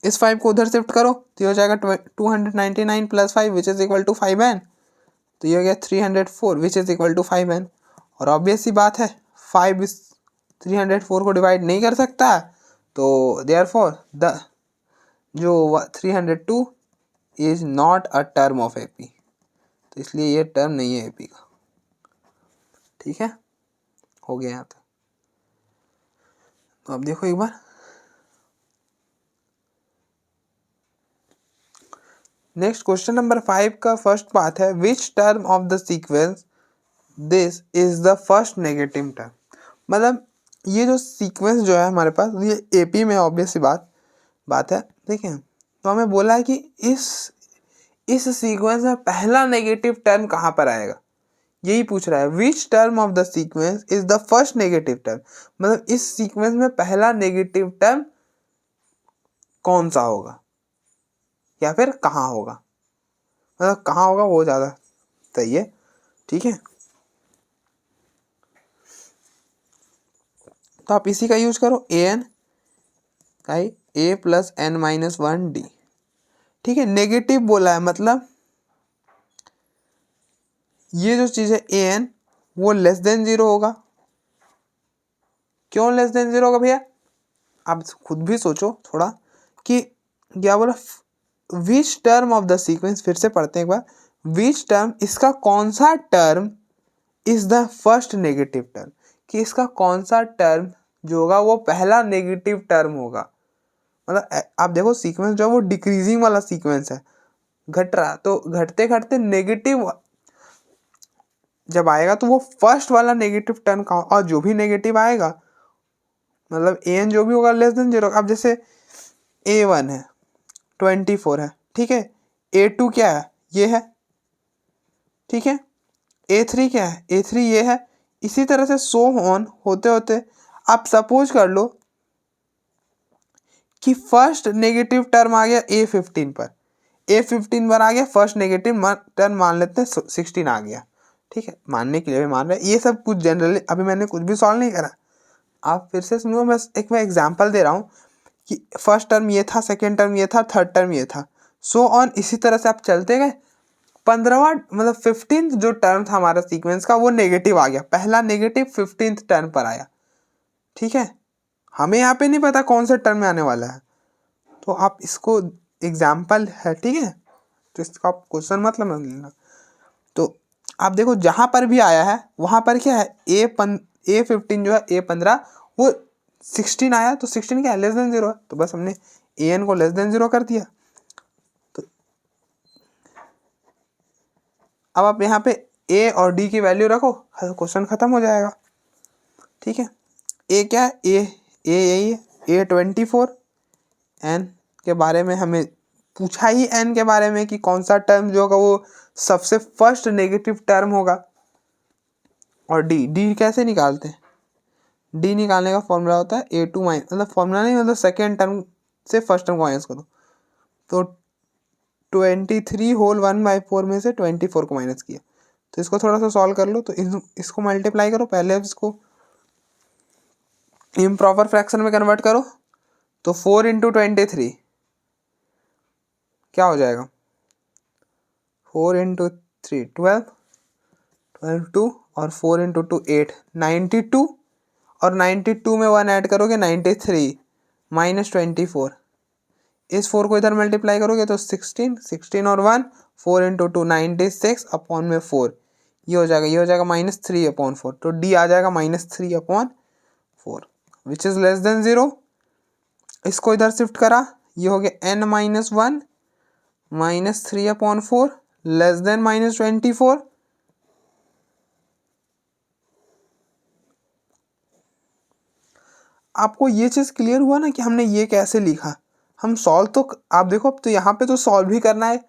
इस 5 को उधर शिफ्ट करो तो ये हो जाएगा 299 plus 5 which is equal to 5n, तो ये हो गया 304 विच इज इक्वल टू 5n। और ऑब्वियस सी बात है 5 इस 304 को डिवाइड नहीं कर सकता, तो देयरफॉर द जो 302 is not a term of AP, तो इसलिए ये टर्म नहीं है एपी का, ठीक है, हो गया यहाँ तक। तो अब देखो एक बार, नेक्स्ट क्वेश्चन नंबर 5 का फर्स्ट पार्ट है, which term of the sequence this is the first negative term. मतलब ये जो सीक्वेंस जो है हमारे पास ये एपी में ऑब्वियस सी बात है, ठीक है। तो हमें बोला है कि इस सीक्वेंस में पहला नेगेटिव टर्म कहाँ पर आएगा, यही पूछ रहा है। Which term of the sequence is the first negative term, मतलब इस सीक्वेंस में पहला नेगेटिव टर्म कौन सा होगा या फिर कहाँ होगा, मतलब कहाँ होगा वो ज़्यादा सही है, ठीक है। तो आप इसी का यूज करो, an I a plus n minus 1 D, ठीक है। नेगेटिव बोला है मतलब ये जो चीज़ है an वो लेस देन 0 होगा। क्यों लेस देन 0 होगा भैया, आप खुद भी सोचो थोड़ा कि क्या बोला, which term of the sequence, फिर से पढ़ते हैं एक बार, विच टर्म, इसका कौन सा term is the first negative term, कि इसका कौन सा टर्म जो होगा वो पहला नेगेटिव टर्म होगा। मतलब आप देखो सीक्वेंस जो है वो डिक्रीजिंग वाला सीक्वेंस है, घट रहा, तो घटते घटते नेगेटिव जब आएगा तो वो फर्स्ट वाला नेगेटिव टर्म का, और जो भी नेगेटिव आएगा मतलब an जो भी होगा लेस देन 0। अब जैसे a1 है 24 है, ठीक है, a2 क्या है ये है, ठीक है, a3 क्या है, a3 ये है, इसी तरह से सो ऑन होते होते आप सपोज कर लो कि फर्स्ट नेगेटिव टर्म आ गया a15 पर, a15 पर आ गया फर्स्ट नेगेटिव टर्म, मान लेते हैं 16 आ गया, ठीक है, मानने के लिए भी मान रहे हैं, ये सब कुछ जनरली अभी मैंने कुछ भी सॉल्व नहीं करा, आप फिर से सुनो, बस एक मैं एग्जांपल दे रहा हूँ कि फर्स्ट टर्म ये था, सेकेंड टर्म ये था, थर्ड टर्म ये था, सो ऑन, इसी तरह से आप चलते गए, 15वां मतलब 15th जो टर्म था हमारा सीक्वेंस का वो नेगेटिव आ गया, पहला नेगेटिव 15th टर्म पर आया, ठीक है। हमें यहाँ पे नहीं पता कौन से टर्म में आने वाला है, तो आप इसको एग्जाम्पल है, ठीक है, तो इसका आप क्वेश्चन मतलब लेना। तो आप देखो जहाँ पर भी आया है वहाँ पर क्या है, a15 जो है a15 वो 16 आया, तो 16 क्या है लेस देन 0 है, तो बस हमने an को लेस देन 0 कर दिया। तो अब आप यहाँ पे a और d की वैल्यू रखो, क्वेश्चन खत्म हो जाएगा, ठीक है। a क्या है, a यही है a24, n के बारे में हमें पूछा ही n के बारे में कि कौन सा टर्म जो होगा वो सबसे फर्स्ट नेगेटिव टर्म होगा। और d कैसे निकालते हैं, d निकालने का फॉर्मूला होता है a2 माइनस, मतलब फॉर्मूला नहीं, मतलब सेकेंड टर्म से फर्स्ट टर्म को माइनस करो, तो 23 होल 1/4 में से 24 को माइनस किया, तो इसको थोड़ा सा सॉल्व कर लो, तो इसको मल्टीप्लाई करो, पहले इसको इम्प्रॉपर फ्रैक्शन में कन्वर्ट करो, तो 4 इंटू 23 क्या हो जाएगा, 4 इंटू 3 12 2 और 4 इंटू 2 8 92, और 92 में 1 ऐड करोगे 93 माइनस 24, इस 4 को इधर मल्टीप्लाई करोगे तो 16 और 1 4 इंटू 2 96 अपॉन में 4, ये हो जाएगा, ये हो जाएगा -3/4, तो डी आ जाएगा -3/4 विच इज़ लेस देन 0। इसको इधर शिफ्ट करा, ये हो गया n माइनस 1 -3/4 लेस देन -24, आपको ये चीज़ क्लियर हुआ ना कि हमने ये कैसे लिखा, हम सॉल्व तो आप देखो अब तो यहाँ पे तो सॉल्व ही करना है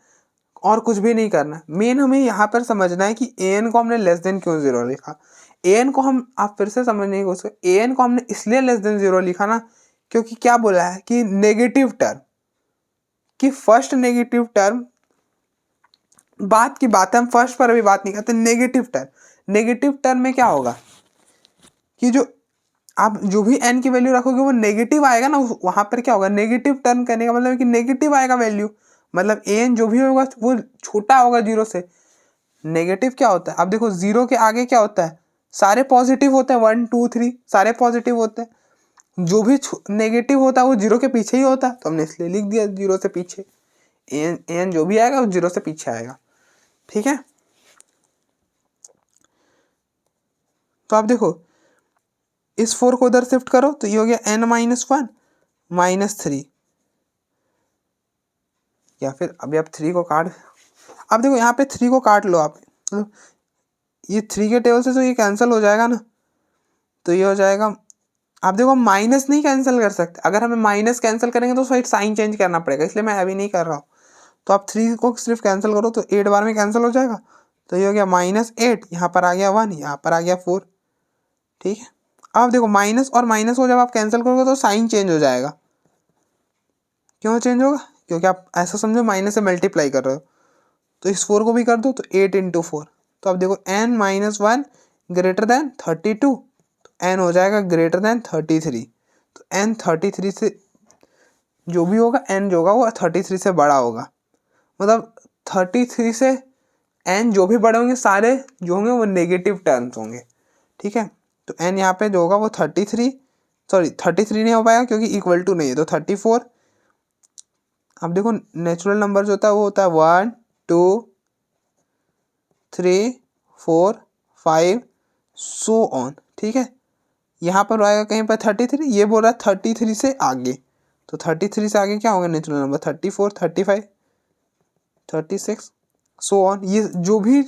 और कुछ भी नहीं करना है। मेन हमें यहाँ पर समझना है कि ए एन को हमने लेस देन क्यों जीरो लिखा। ए एन को हम आप फिर से समझने की कोशिश करें, ए एन को हमने इसलिए लेस देन जीरो लिखा ना क्योंकि क्या बोला है कि नेगेटिव टर्म, कि फर्स्ट नेगेटिव टर्म, बात की बात है, हम फर्स्ट पर अभी बात नहीं करते। नेगेटिव टर्म में क्या होगा कि जो आप जो भी एन की वैल्यू रखोगे वो नेगेटिव आएगा ना, वहां पर क्या होगा, नेगेटिव टर्म करने का मतलब कि नेगेटिव आएगा वैल्यू, मतलब एन जो भी होगा वो छोटा होगा जीरो से। नेगेटिव क्या होता है, अब देखो जीरो के आगे क्या होता है, सारे पॉजिटिव होते हैं, 1 2 3 सारे पॉजिटिव होते हैं। जो भी नेगेटिव होता है वो जीरो के पीछे ही होता है, तो हमने इसलिए लिख दिया जीरो से पीछे। एन जो भी आएगा वो जीरो से पीछे आएगा। ठीक है, तो आप देखो इस 4 को उधर शिफ्ट करो तो ये हो गया n-1 -3, या फिर अभी आप 3 को काट, अब देखो यहाँ पे 3 को काट लो आप, तो ये 3 के टेबल से तो ये कैंसिल हो जाएगा ना, तो ये हो जाएगा। आप देखो माइनस नहीं कैंसिल कर सकते, अगर हमें माइनस कैंसिल करेंगे तो साइड साइन चेंज करना पड़ेगा, इसलिए मैं अभी नहीं कर रहा हूँ। तो आप 3 को सिर्फ कैंसिल करो तो 8 बार में कैंसिल हो जाएगा, तो ये हो गया -8, यहाँ पर आ गया 1, यहाँ पर आ गया 4। ठीक है, अब देखो माइनस और माइनस को जब आप कैंसिल करोगे तो साइन चेंज हो जाएगा। क्यों चेंज होगा, क्योंकि आप ऐसा समझो माइनस से मल्टीप्लाई कर रहे हो, तो इस 4 को भी कर दो तो 8 × 4, तो अब देखो n-1 ग्रेटर देन 32, तो n हो जाएगा ग्रेटर देन 33, तो n 33 से जो भी होगा, n जो होगा वो 33 से बड़ा होगा, मतलब 33 से n जो भी बड़े होंगे सारे जो होंगे वो नेगेटिव टर्म्स होंगे। ठीक है, तो n यहाँ पे जो होगा वो 33 नहीं हो पाएगा क्योंकि इक्वल टू नहीं है, तो 34। अब देखो नेचुरल नंबर जो होता है वो होता है 1 2 3 4 5 सो ऑन। ठीक है, यहाँ पर आएगा कहीं पर 33, ये बोल रहा है 33 से आगे, तो 33 से आगे क्या होगा नेचुरल नंबर, 34 35 36 सो ऑन। ये जो भी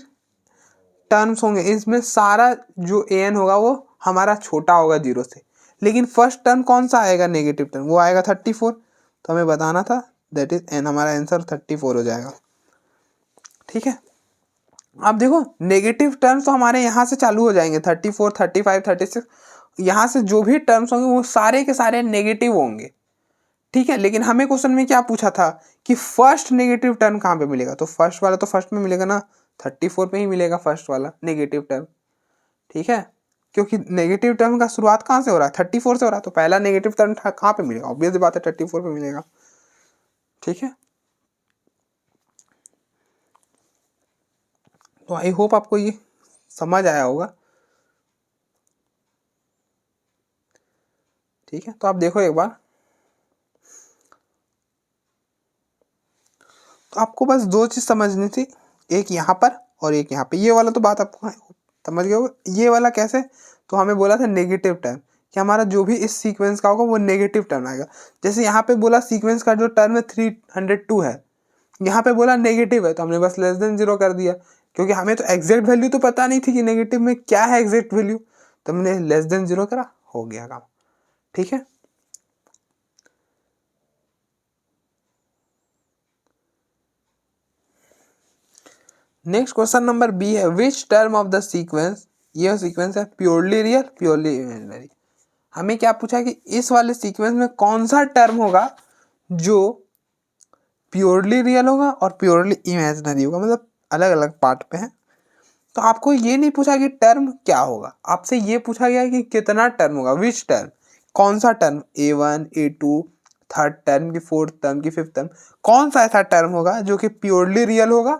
टर्म्स होंगे इसमें सारा जो ए एन होगा वो हमारा छोटा होगा जीरो से, लेकिन फर्स्ट टर्म कौन सा आएगा नेगेटिव टर्म, वो आएगा 34, तो हमें बताना था, दैट इज एन, हमारा आंसर 34 हो जाएगा। ठीक है, अब देखो नेगेटिव टर्म्स तो हमारे यहाँ से चालू हो जाएंगे, 34 35 36, यहाँ से जो भी टर्म्स होंगे वो सारे के सारे नेगेटिव होंगे। ठीक है, लेकिन हमें क्वेश्चन में क्या पूछा था कि फर्स्ट नेगेटिव टर्म कहाँ पे मिलेगा, तो फर्स्ट वाला तो फर्स्ट में मिलेगा ना, 34 पे ही मिलेगा फर्स्ट वाला नेगेटिव टर्म। ठीक है, क्योंकि नेगेटिव टर्म का शुरुआत कहाँ से हो रहा है, 34 से हो रहा है, तो पहला नेगेटिव टर्म कहाँ पे मिलेगा, ऑब्वियस बात है 34 पे मिलेगा। ठीक है, तो आई होप आपको ये समझ आया होगा। ठीक है, तो आप देखो एक बार, तो आपको बस दो चीज समझनी थी, एक यहाँ पर और एक यहाँ पे। ये वाला तो बात आपको समझ गए होगा, ये वाला कैसे, तो हमें बोला था नेगेटिव टर्म कि हमारा जो भी इस सीक्वेंस का होगा वो नेगेटिव टर्म आएगा। जैसे यहाँ पे बोला सीक्वेंस का जो टर्म है 302 है, यहाँ पे बोला नेगेटिव है, तो हमने बस लेस देन जीरो कर दिया, क्योंकि हमें तो एग्जैक्ट वैल्यू तो पता नहीं थी कि नेगेटिव में क्या है एग्जैक्ट वैल्यू, तो हमने लेस देन जीरो करा, हो गया काम। ठीक है, नेक्स्ट क्वेश्चन नंबर बी है, which term of the sequence, ये सीक्वेंस है प्योरली रियल प्योरली इमेजिनरी। हमें क्या पूछा कि इस वाले सीक्वेंस में कौन सा टर्म होगा जो प्योरली रियल होगा और प्योरली इमेजिनरी होगा, मतलब अलग अलग पार्ट पे है। तो आपको ये नहीं पूछा कि टर्म क्या होगा, आपसे ये पूछा गया कि कितना टर्म होगा, विच टर्म, कौन सा term, A1 A2 third term की, फोर्थ टर्म की, फिफ्थ टर्म, कौन सा ऐसा टर्म होगा जो कि प्योरली रियल होगा,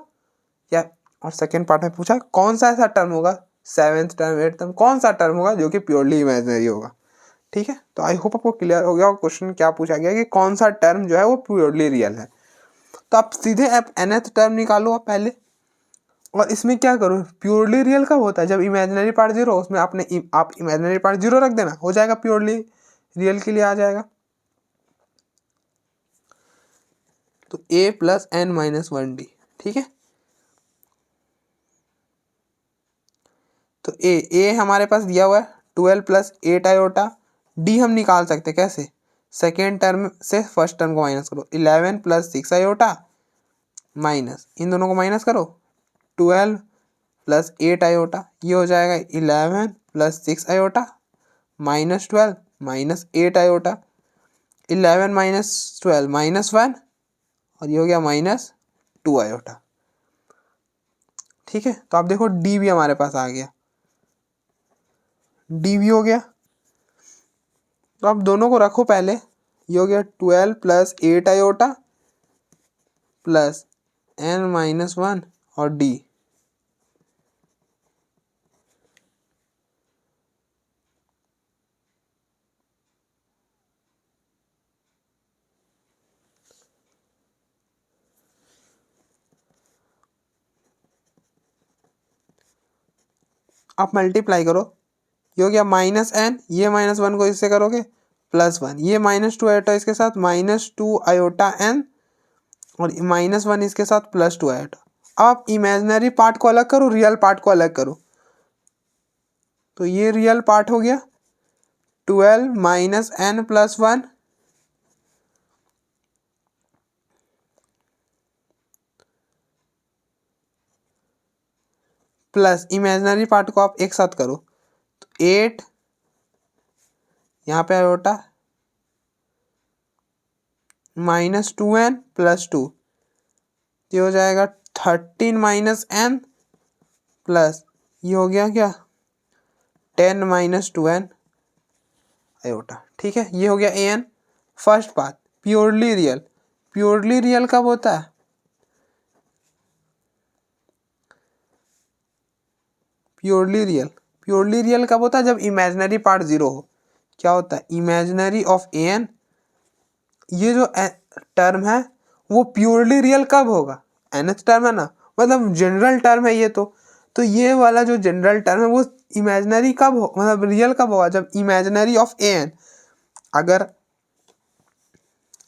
या और सेकेंड पार्ट में पूछा कौन सा ऐसा टर्म होगा, सेवेंथ टर्म एट्थ टर्म, कौन सा टर्म होगा जो कि प्योरली इमेजिनरी होगा। ठीक है, तो आई होप आपको क्लियर हो गया क्वेश्चन क्या पूछा गया कि कौन सा टर्म जो है वो प्योरली रियल है। तो आप सीधे आप nth टर्म निकालो आप पहले, और इसमें क्या करो, प्योरली रियल कब होता है, जब इमेजिनरी पार्ट जीरो, उसमें आपने आप इमेजिनरी पार्ट जीरो रख देना, हो जाएगा प्योरली रियल के लिए आ जाएगा। तो a + n-1d। ठीक है, तो ए हमारे पास दिया हुआ है 12 + 8 आयोटा डी हम निकाल सकते कैसे, सेकेंड टर्म से फर्स्ट टर्म को माइनस करो, 11 + 6 आयोटा माइनस इन दोनों को माइनस करो 12 + 8 आयोटा, ये हो जाएगा 11 + 6 आयोटा -12 -8 आयोटा, 11 - 12 -1 और ये हो गया -2 आयोटा। ठीक है, तो आप देखो डी भी हमारे पास आ गया, डी भी हो गया। तो आप दोनों को रखो पहले, ये हो गया 12 + 8 आयोटा प्लस n-1 और डी। आप मल्टीप्लाई करो, ये हो गया -n, ये -1 को इससे करोगे +1, ये -2 आयोटा इसके साथ -2 आयोटा n और -1 इसके साथ +2 आयोटा। अब आप इमेजिनरी पार्ट को अलग करो, रियल पार्ट को अलग करो, तो ये रियल पार्ट हो गया 12 - n + 1 प्लस इमेजिनरी पार्ट को आप एक साथ करो, तो 8 यहाँ पे आयोटा -2n + 2, ये हो जाएगा 13 - n प्लस ये हो गया क्या 10 - 2n आयोटा। ठीक है, ये हो गया an। First part purely real, purely real कब होता है, प्योरली रियल कब होता है, जब इमेजिनरी पार्ट 0 हो। क्या होता है, इमेजिनरी ऑफ an, ये जो टर्म है वो प्योरली रियल कब होगा, nth टर्म है ना, मतलब जनरल टर्म है ये, तो ये वाला जो जनरल टर्म है वो इमेजिनरी कब हो, मतलब रियल कब होगा, जब इमेजिनरी ऑफ an,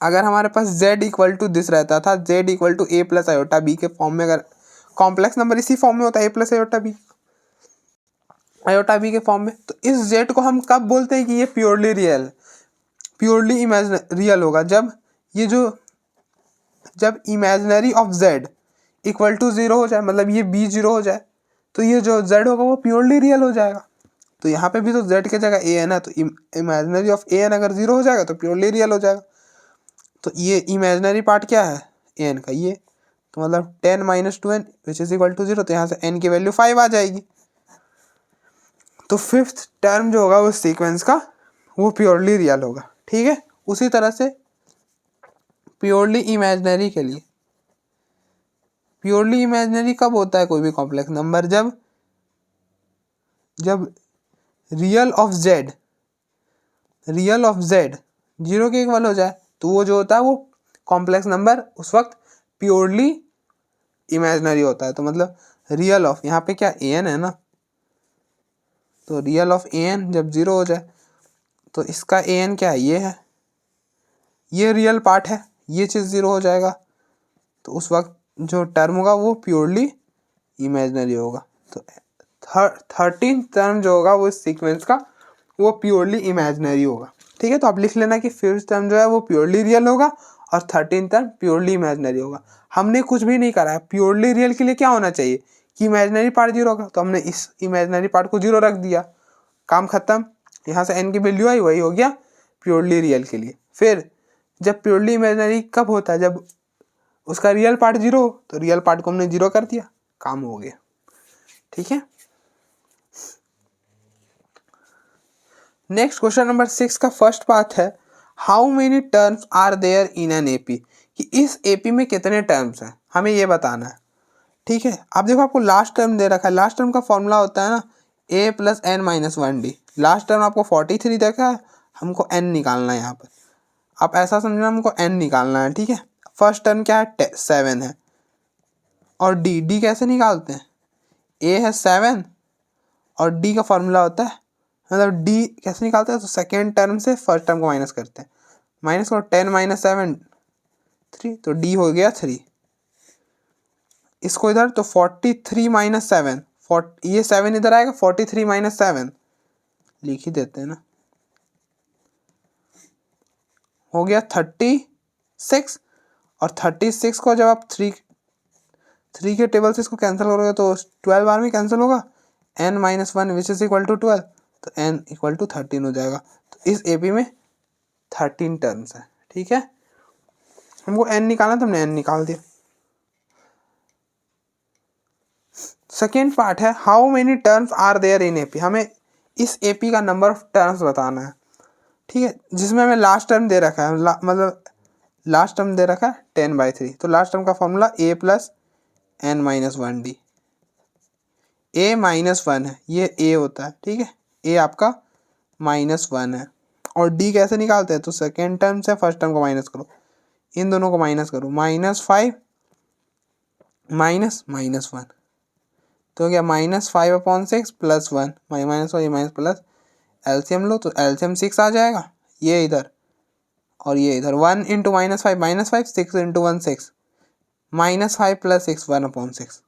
अगर हमारे पास z = दिस रहता था, z = a + आयोटा b के फॉर्म में, अगर कॉम्प्लेक्स नंबर इसी फॉर्म में होता है a + आयोटा b के फॉर्म में, तो इस z को हम कब बोलते हैं कि ये purely real, purely imaginary real होगा, जब इमेजिनरी ऑफ z = 0 हो जाए, मतलब ये b 0 हो जाए, तो ये जो z होगा वो प्योरली रियल हो जाएगा। तो यहाँ पे भी तो z की जगह a है ना, तो इमेजिनरी ऑफ an अगर 0 हो जाएगा तो प्योरली रियल हो जाएगा। तो ये इमेजिनरी पार्ट क्या है an का, ये तो मतलब 10 - 2n which is equal to 0, तो यहाँ से n की वैल्यू 5 आ जाएगी। तो फिफ्थ टर्म जो होगा उस सीक्वेंस का वो प्योरली रियल होगा। ठीक है, उसी तरह से प्योरली इमेजिनरी के लिए, प्योरली इमेजिनरी कब होता है कोई भी कॉम्प्लेक्स नंबर, जब रियल ऑफ z 0 के इक्वल हो जाए, तो वो जो होता है वो कॉम्प्लेक्स नंबर उस वक्त प्योरली इमेजिनरी होता है। तो मतलब रियल ऑफ, यहाँ पे क्या an है ना, तो रियल ऑफ an जब 0 हो जाए तो इसका an क्या है, ये है, ये रियल पार्ट है, ये चीज़ 0 हो जाएगा, तो उस वक्त जो टर्म होगा वो प्योरली इमेजिनरी होगा। तो 13 टर्म जो होगा वो इस सीक्वेंस का वो प्योरली इमेजिनरी होगा। ठीक है, तो आप लिख लेना कि फिफ्थ टर्म जो है वो प्योरली रियल होगा और 13 टर्म प्योरली इमेजिनरी होगा। हमने कुछ भी नहीं करा है, प्योरली रियल के लिए क्या होना चाहिए कि इमेजिनरी पार्ट 0 होगा, तो हमने इस इमेजिनरी पार्ट को 0 रख दिया, काम खत्म। यहाँ से n की वैल्यू आई, वही हो गया प्योरली रियल के लिए। फिर जब प्योरली इमेजिनरी कब होता है, जब उसका रियल पार्ट 0 हो, तो रियल पार्ट को हमने 0 कर दिया, काम हो गया। ठीक है, नेक्स्ट क्वेश्चन नंबर 6 का फर्स्ट पार्ट है, how many terms are there in an AP, कि इस एपी में कितने टर्म्स हैं, हमें ये बताना है। ठीक है, आप देखो आपको लास्ट टर्म दे रखा है, लास्ट टर्म का फॉर्मूला होता है ना a + n - 1d। Last term आपको 43 देखा है, हमको n निकालना है यहाँ पर, आप ऐसा समझना हमको n निकालना है। ठीक है, फर्स्ट टर्म क्या है 7 है, और d कैसे निकालते हैं, a है 7 और d का फॉर्मूला होता है, मतलब d कैसे निकालते हैं, तो सेकेंड टर्म से फर्स्ट टर्म को माइनस करते हैं, माइनस करो 10 - 7 3, तो d हो गया 3। इसको इधर तो 43 - 7, ये 7 इधर आएगा, 43 - 7 लिख ही देते हैं ना, हो गया 36, और 36 को जब आप 3 के टेबल से इसको कैंसिल करोगे तो 12 बार में कैंसिल होगा, n-1 which is equal to 12, तो n इक्वल टू 13 हो जाएगा। तो इस AP में 13 टर्म्स है। ठीक है, हमको n निकालना तो हमने n निकाल दिया। सेकेंड पार्ट है how many terms are there in AP। हमें इस AP का नंबर ऑफ टर्म्स बताना है। ठीक है, जिसमें हमें लास्ट टर्म दे रखा है, मतलब लास्ट टर्म दे रखा है 10/3। तो लास्ट टर्म का फॉर्मूला a + n-1d। a -1 है, ये a होता है। ठीक है, a आपका -1 है। और d कैसे निकालते हैं, तो सेकेंड टर्म से फर्स्ट टर्म को माइनस करो, इन दोनों को माइनस करो, -5 -1, तो क्या -5/6 + 1 -5 प्लस एलसीएम लो तो एलसीएम 6 आ जाएगा, ये इधर और ये इधर। 1 × -5 6 × 1 6, -5 + 6 1/6।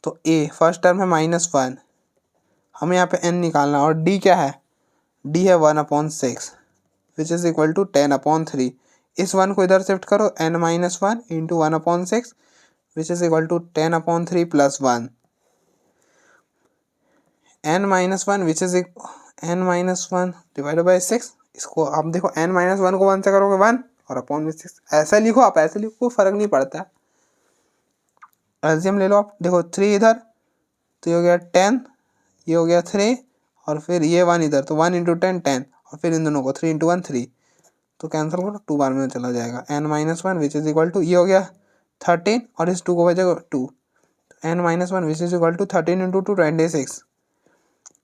तो a फर्स्ट टर्म है -1, हमें यहाँ पे n निकालना, और d क्या है, d है 1/6 विच इज इक्वल टू 10/3। इस 1 को इधर शिफ्ट करो, n-1 × 1/6 which is equal to 10/3 + 1, n-1 which is n-1 divided by 6। इसको आप देखो n-1 को 1 से करोगे 1 और अपॉन में 6, ऐसा लिखो, आप ऐसे लिखो, कोई फर्क नहीं पड़ता। एलसीएम ले लो आप, देखो 3 इधर तो ये हो गया 10, ये हो गया 3, और फिर ये 1 इधर तो 1 × 10 10, और फिर इन दोनों को 3 × 1 3, तो कैंसिल करो, 2 बार में चला जाएगा। n-1 which is equal to, ये हो गया 13 और इस 2 को बचेगा 2, n-1 which is equal to 13 × 2 26,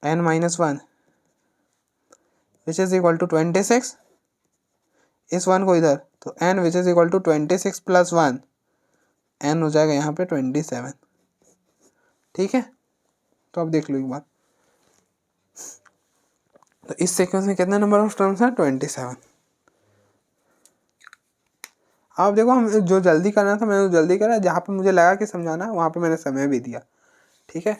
n-1 which is equal to 26, इस 1 को इधर तो n which is equal to 26 + 1, n हो जाएगा यहाँ पे 27। ठीक है, तो अब देख लो एक बार, तो इस सीक्वेंस में कितने नंबर ऑफ टर्म्स हैं, 27। अब देखो, हम जो जल्दी करना था मैंने जल्दी करा, जहाँ पे मुझे लगा कि समझाना वहाँ पे मैंने समय भी दिया। ठीक है।